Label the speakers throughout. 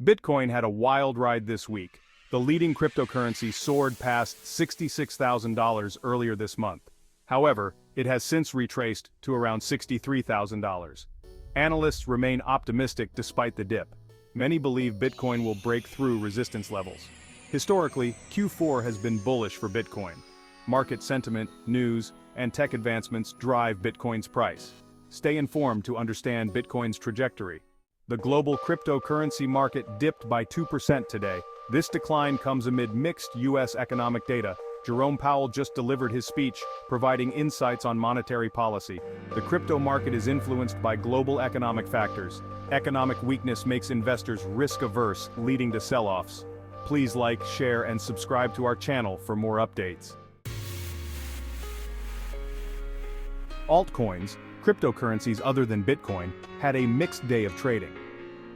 Speaker 1: Bitcoin had a wild ride this week. The leading cryptocurrency soared past $66,000 earlier this month. However, it has since retraced to around $63,000. Analysts remain optimistic despite the dip. Many believe Bitcoin will break through resistance levels. Historically, Q4 has been bullish for Bitcoin. Market sentiment, news, and tech advancements drive Bitcoin's price. Stay informed to understand Bitcoin's trajectory. The global cryptocurrency market dipped by 2% today. This decline comes amid mixed U.S. economic data. Jerome Powell just delivered his speech, providing insights on monetary policy. The crypto market is influenced by global economic factors. Economic weakness makes investors risk-averse, leading to sell-offs. Please like, share, and subscribe to our channel for more updates. Altcoins, cryptocurrencies other than Bitcoin, had a mixed day of trading.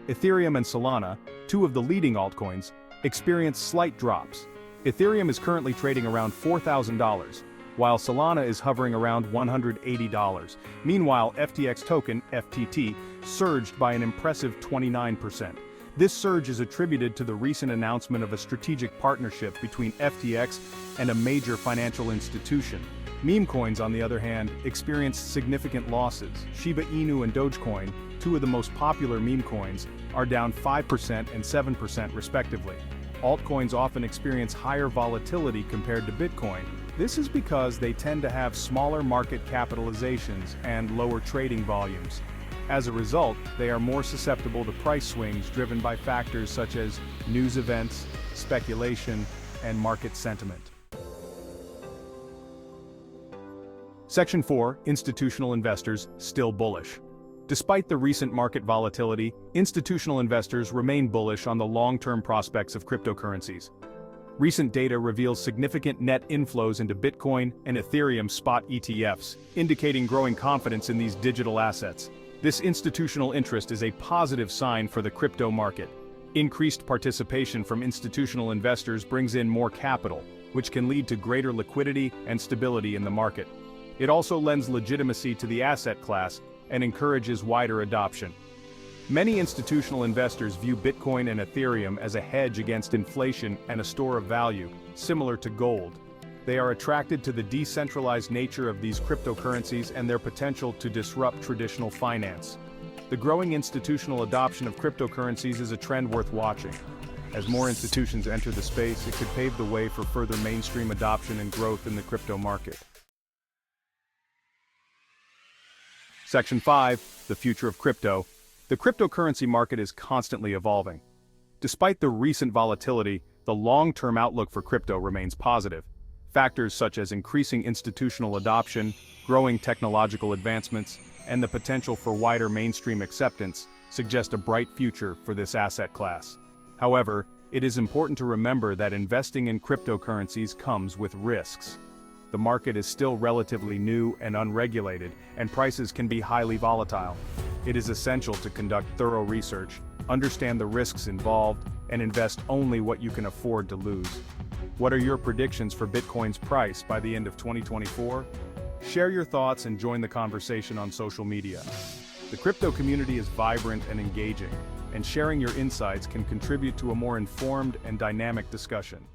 Speaker 1: Ethereum and Solana, two of the leading altcoins, experienced slight drops. Ethereum is currently trading around $4,000, while Solana is hovering around $180. Meanwhile, FTX token, FTT, surged by an impressive 29%. This surge is attributed to the recent announcement of a strategic partnership between FTX and a major financial institution. Meme coins, on the other hand, experienced significant losses. Shiba Inu and Dogecoin, two of the most popular meme coins, are down 5% and 7% respectively. Altcoins often experience higher volatility compared to Bitcoin. This is because they tend to have smaller market capitalizations and lower trading volumes. As a result, they are more susceptible to price swings driven by factors such as news events, speculation, and market sentiment. Section 4, Institutional Investors, still bullish. Despite the recent market volatility, institutional investors remain bullish on the long-term prospects of cryptocurrencies. Recent data reveals significant net inflows into Bitcoin and Ethereum spot ETFs, indicating growing confidence in these digital assets. This institutional interest is a positive sign for the crypto market. Increased participation from institutional investors brings in more capital, which can lead to greater liquidity and stability in the market. It also lends legitimacy to the asset class and encourages wider adoption. Many institutional investors view Bitcoin and Ethereum as a hedge against inflation and a store of value, similar to gold. They are attracted to the decentralized nature of these cryptocurrencies and their potential to disrupt traditional finance. The growing institutional adoption of cryptocurrencies is a trend worth watching. As more institutions enter the space, it could pave the way for further mainstream adoption and growth in the crypto market. Section 5, the future of crypto. The cryptocurrency market is constantly evolving. Despite the recent volatility, the long-term outlook for crypto remains positive. Factors such as increasing institutional adoption, growing technological advancements, and the potential for wider mainstream acceptance suggest a bright future for this asset class. However, it is important to remember that investing in cryptocurrencies comes with risks. The market is still relatively new and unregulated, and prices can be highly volatile. It is essential to conduct thorough research, understand the risks involved, and invest only what you can afford to lose. What are your predictions for Bitcoin's price by the end of 2024? Share your thoughts and join the conversation on social media. The crypto community is vibrant and engaging, and sharing your insights can contribute to a more informed and dynamic discussion.